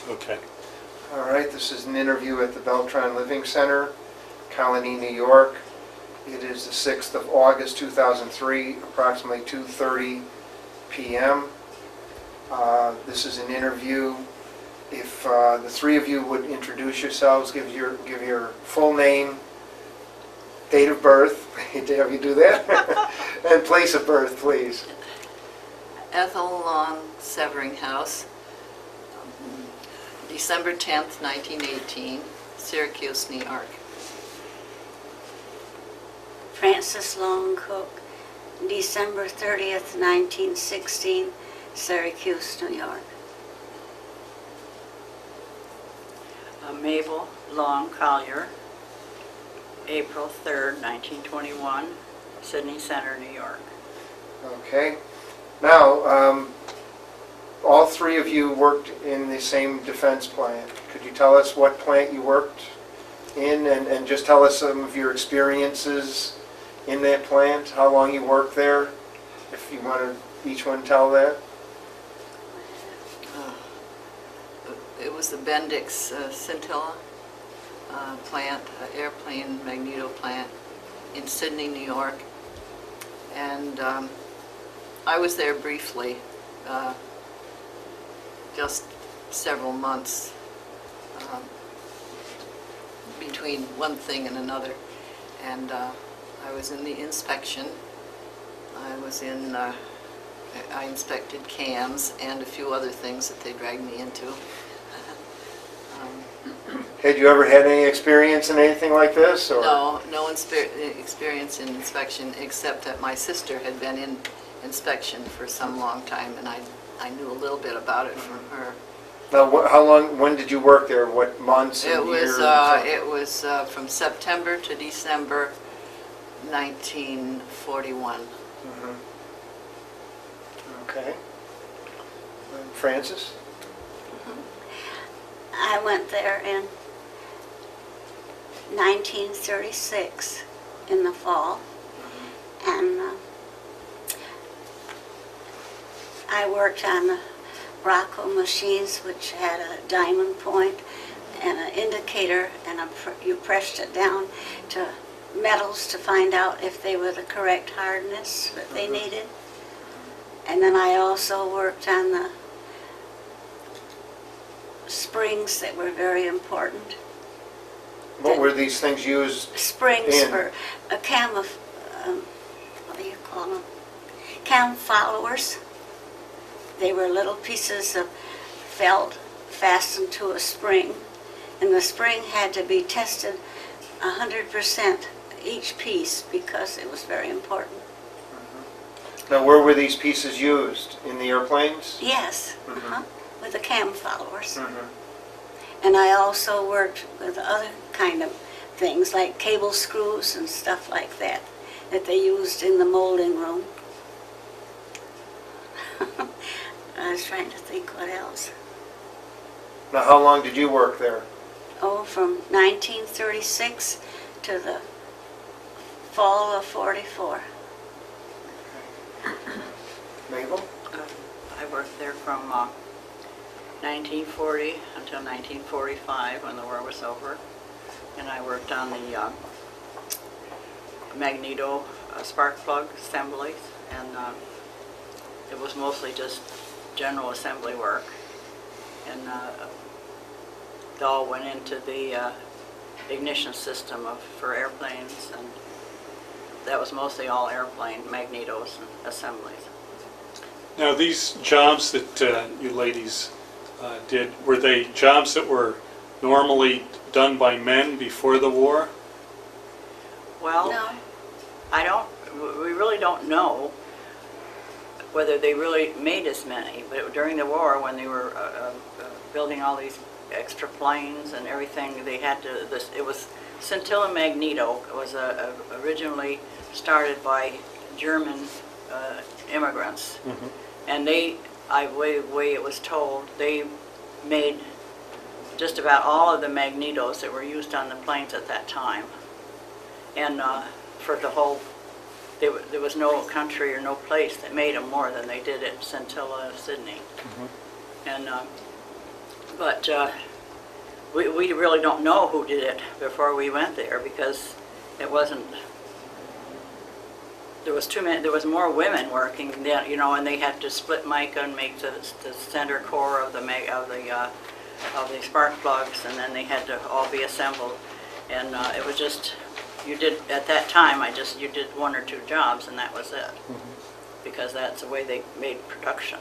Okay. All right, this is an interview at the Beltran Living Center, Colonie, New York. It is the 6th of August, 2003, approximately 2:30 p.m. This is an interview. If the three of you would introduce yourselves, give your full name, date of birth, have you do that? And place of birth, please. Ethel Severinghaus, December 10th, 1918, Syracuse, New York. Frances Long Cooke, December 30th, 1916, Syracuse, New York. Mabel Colyer, April 3rd, 1921, Sydney Center, New York. Okay. Now, all three of you worked in the same defense plant. Could you tell us what plant you worked in and just tell us some of your experiences in that plant, how long you worked there, if you want to each one tell that? It was the Bendix Scintilla plant, airplane Magneto plant in Sydney, New York. And I was there briefly, just several months between one thing and another. And I was in the inspection. I inspected cams and a few other things that they dragged me into. Had you ever had any experience in anything like this? Or? No experience in inspection, except that my sister had been in inspection for some long time, and I knew a little bit about it from her. Now, how long? When did you work there? What months and years? It was from September to December 1941. Mm-hmm. Okay. And Frances? I went there in 1936 in the fall, and I worked on the Rocco machines, which had a diamond point and an indicator, and you pressed it down to metals to find out if they were the correct hardness that they needed. And then I also worked on the springs that were very important. What were these things used? Springs for a what do you call them? Cam followers. They were little pieces of felt fastened to a spring, and the spring had to be tested 100% each piece because it was very important. Now, where were these pieces used? In the airplanes? Yes, with the cam followers. Mm-hmm. And I also worked with other kind of things like cable screws and stuff like that they used in the molding room. I was trying to think what else. Now, how long did you work there? Oh, from 1936 to the fall of 44. Mabel? I worked there from 1940 until 1945 when the war was over, and I worked on the Magneto spark plug assemblies, and it was mostly just general assembly work, and it all went into the ignition system for airplanes, and that was mostly all airplane magnetos and assemblies. Now, these jobs that you ladies did, were they jobs that were normally done by men before the war? Well, No. we really don't know whether they really made as many, but during the war when they were building all these extra planes and everything, they had to, it was Scintilla Magneto. It was originally started by German immigrants. Mm-hmm. And way it was told, they made just about all of the magnetos that were used on the planes at that time. And for the whole, there was no country or no place that made them more than they did at Scintilla, Sydney. Mm-hmm. And But we really don't know who did it before we went there, because it wasn't, there was more women working then, you know, and they had to split mica and make the center core of the spark plugs, and then they had to all be assembled. And it was just, you did, at that time, you did 1 or 2 jobs, and that was it. Because that's the way they made production.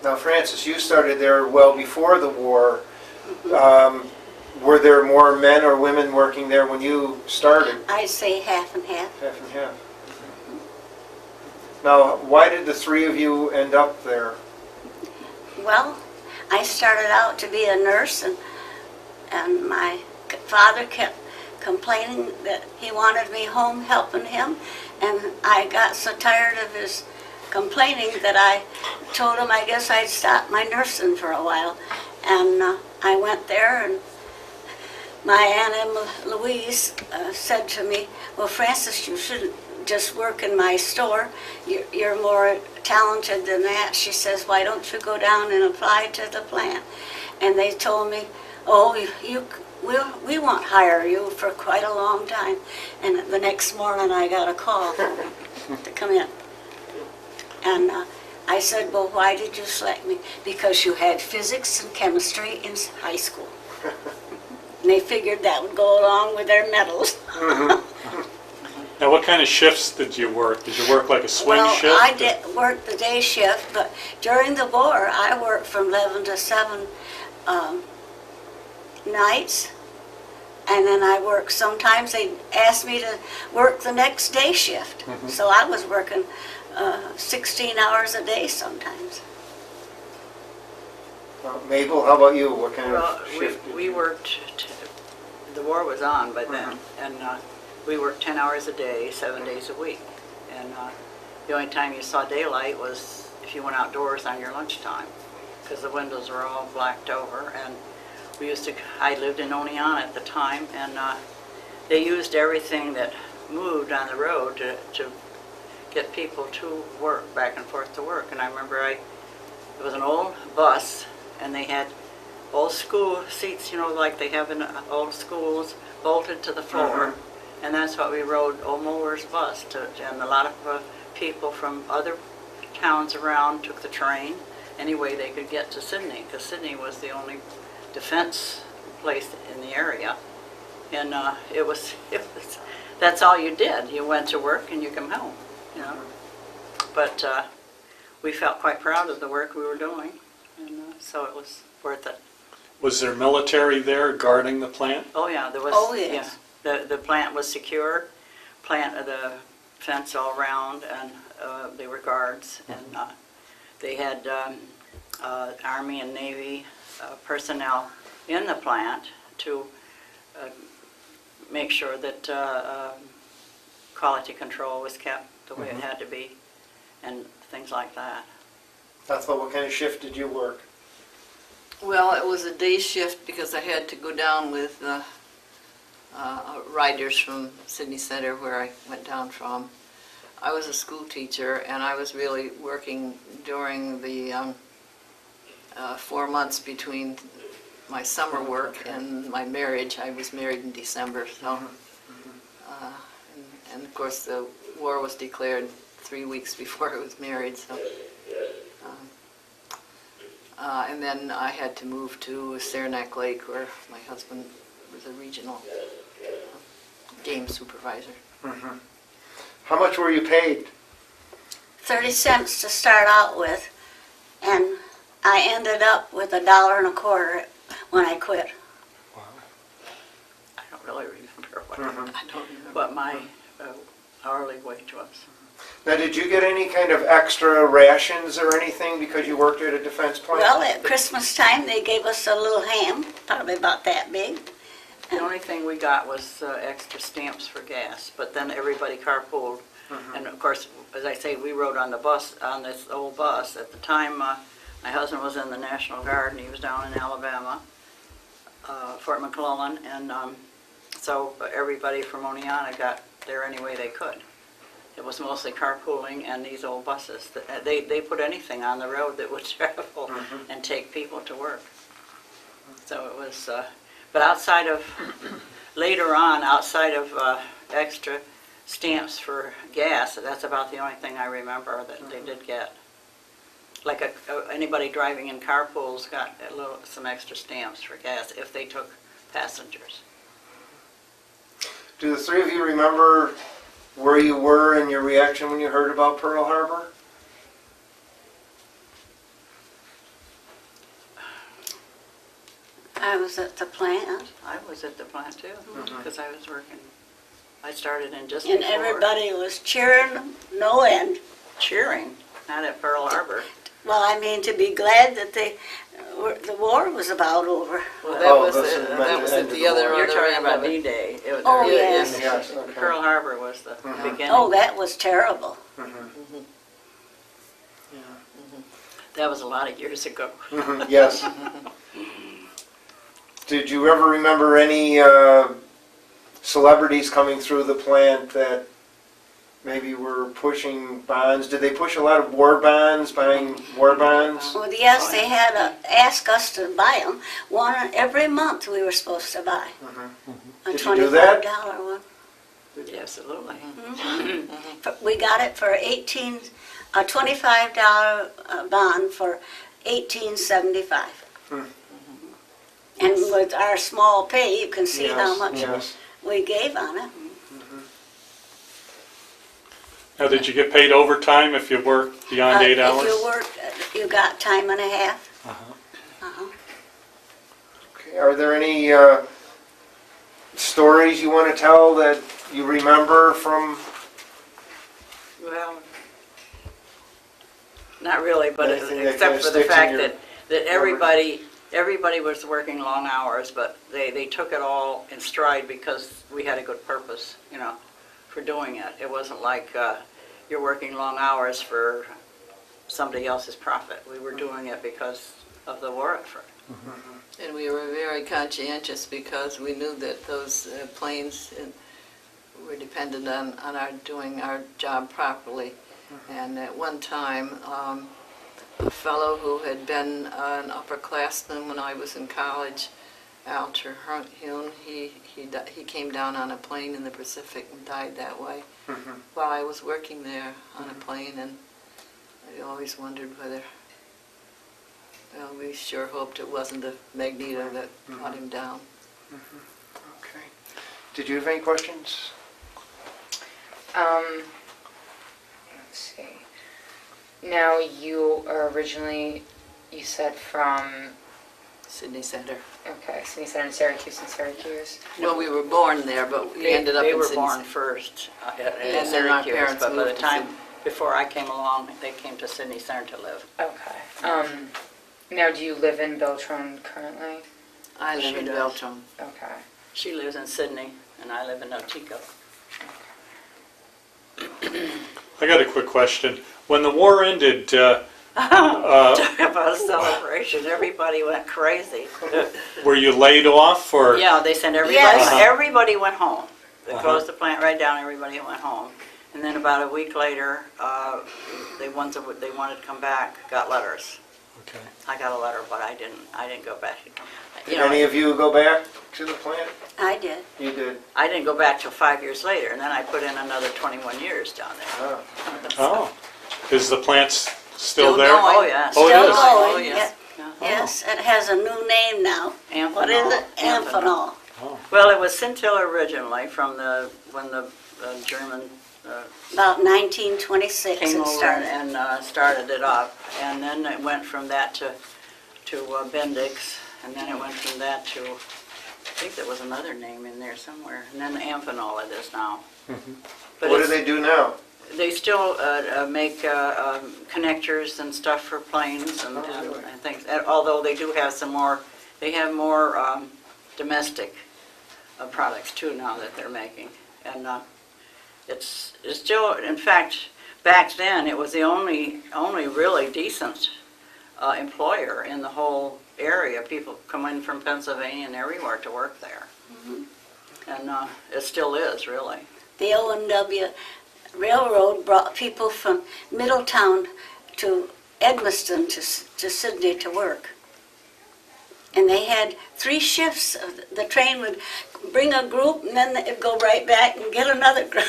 Now, Frances, you started there well before the war. Were there more men or women working there when you started? I'd say half and half. Half and half. Now, why did the 3 of you end up there? Well, I started out to be a nurse, and my father kept complaining that he wanted me home helping him, and I got so tired of his complaining that I told him I guess I'd stop my nursing for a while. And I went there, and my Aunt Emma Louise said to me, well, Frances, you shouldn't just work in my store. You're more talented than that. She says, why don't you go down and apply to the plant? And they told me, oh, we won't hire you for quite a long time. And the next morning I got a call to come in. And I said, well, why did you select me? Because you had physics and chemistry in high school. And they figured that would go along with their medals. Now, what kind of shifts did you work? Did you work like a swing shift? Well, I did work the day shift, but during the war, I worked from 11 to 7 nights. And then I worked, sometimes they asked me to work the next day shift. So I was working 16 hours a day sometimes. Mabel, how about you? What kind Well, of shift? we worked, the war was on by then, and we worked 10 hours a day, 7 days a week. And the only time you saw daylight was if you went outdoors on your lunchtime, because the windows were all blacked over. And we used to, I lived in Oneonta at the time, and they used everything that moved on the road to get people to work, back and forth to work. And I remember it was an old bus, and they had old school seats, you know, like they have in old schools, bolted to the floor. And that's what we rode old Muller's bus to. And a lot of people from other towns around took the train any way they could get to Sydney, because Sydney was the only defense place in the area. And it was, that's all you did. You went to work and you come home, you know. But we felt quite proud of the work we were doing, and so it was worth it. Was there military there guarding the plant? Oh yeah, there was. Oh, yes. Yeah, the plant was secure, the fence all around, and they were guards, and they had Army and Navy personnel in the plant to make sure that quality control was kept the way it had to be, and things like that. Ethel, what kind of shift did you work? Well, it was a day shift because I had to go down with riders from Sydney Center, where I went down from. I was a school teacher, and I was really working during the 4 months between my summer work and my marriage. I was married in December, so and of course the war was declared 3 weeks before I was married, so and then I had to move to Saranac Lake, where my husband was a regional game supervisor. How much were you paid? 30 cents to start out with, and I ended up with $1.25 when I quit. I don't really remember what, I don't remember. what my hourly wage was. Now, did you get any kind of extra rations or anything because you worked at a defense plant? Well, at Christmas time, they gave us a little ham, probably about that big. The only thing we got was extra stamps for gas, but then everybody carpooled. And of course, as I say, we rode on the bus, on this old bus. At the time, my husband was in the National Guard, and he was down in Alabama, Fort McClellan, and so everybody from Oneonta got there any way they could. It was mostly carpooling and these old buses. They put anything on the road that would travel and take people to work. So it was, but outside of, later on, outside of extra stamps for gas, that's about the only thing I remember that they did get. Like anybody driving in carpools got some extra stamps for gas if they took passengers. Do the three of you remember where you were and your reaction when you heard about Pearl Harbor? I was at the plant, I was at the plant too, because I was working. I started in just and before. everybody was cheering no end. Cheering, not at Pearl Harbor. Well, I mean, to be glad that the war was about over. Well, Oh, that was at the other You're talking end about of it. D-Day. Oh, yes. Yes, okay. Pearl Harbor was the beginning. Oh, that was terrible. That was a lot of years ago. Yes. Did you ever remember any celebrities coming through the plant that maybe were pushing bonds? Did they push a lot of war bonds, buying war bonds? Well, yes, they had asked us to buy them. One every month we were supposed to buy. A Did you do that? $25 one. Absolutely. We got it for a $25 bond for $18.75. And with our small pay, you can see how much Yes. we gave on it. Now, did you get paid overtime if you worked beyond 8 hours? If you work, you got time and a half. Okay. Are there any stories you want to tell that you remember from? Well, not really, but Anything that except kinda for the sticks in fact your that everybody was working long hours, but they took it all in stride because we had a good purpose, for doing it. It wasn't like you're working long hours for somebody else's profit. We were doing it because of the war effort. And we were very conscientious because we knew that those planes were dependent on our doing our job properly. And at one time, a fellow who had been an upperclassman when I was in college, Al Terhune, he came down on a plane in the Pacific and died that way while I was working there on a plane, and I always wondered whether, well, we sure hoped it wasn't the Magneto that brought him down. Okay. Did you have any questions? Let's see. Now, you are originally, you said from, Sydney Center. okay, so you said in Syracuse. Well, we were born there, but we ended up They in were Sydney born Center. first in And then our Syracuse, parents but by the moved to time, Sydney. before I came along, they came to Sydney Center to live. Okay. Now, do you live in Beltran currently? I live She in does. Beltran. Okay. She lives in Sydney, and I live in Otico. I got a quick question. When the war ended, Talk about a celebration, everybody went crazy. were you laid off or? Yeah, they sent everybody, Yes. everybody went home. They closed the plant right down, everybody went home. And then about a week later, the ones that they wanted to come back got letters. Okay. I got a letter, but I didn't go back. Did any of you go back to the plant? I did. You did. I didn't go back till 5 years later, and then I put in another 21 years down there. Oh. Oh, is the plant still Still there? going. Oh, yes. Oh, it Still is? Oh, going. yes. Yeah. Yes, it has a new name now. Amphenol. What is it? Amphenol. Oh. Well, it was Scintilla originally from when the German About 1926 came it over started. and started it up. And then it went from that to Bendix, and then it went from that to, I think there was another name in there somewhere, and then Amphenol it is now. But What do it's- they do now? They still make connectors and stuff for planes and things, although they do have some more, they have more domestic products too now that they're making. And it's still, in fact, back then, it was the only really decent employer in the whole area. People come in from Pennsylvania and everywhere to work there. And it still is, really. The O&W Railroad brought people from Middletown to Edmiston to Sydney to work. And they had 3 shifts. The train would bring a group, and then it'd go right back and get another group.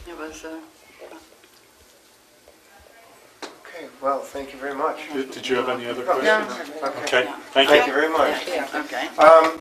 It was, Okay, well, thank you very much. Did you have any other No, questions? No. Okay, Yeah. thank Thank you. you very much. Yeah. okay.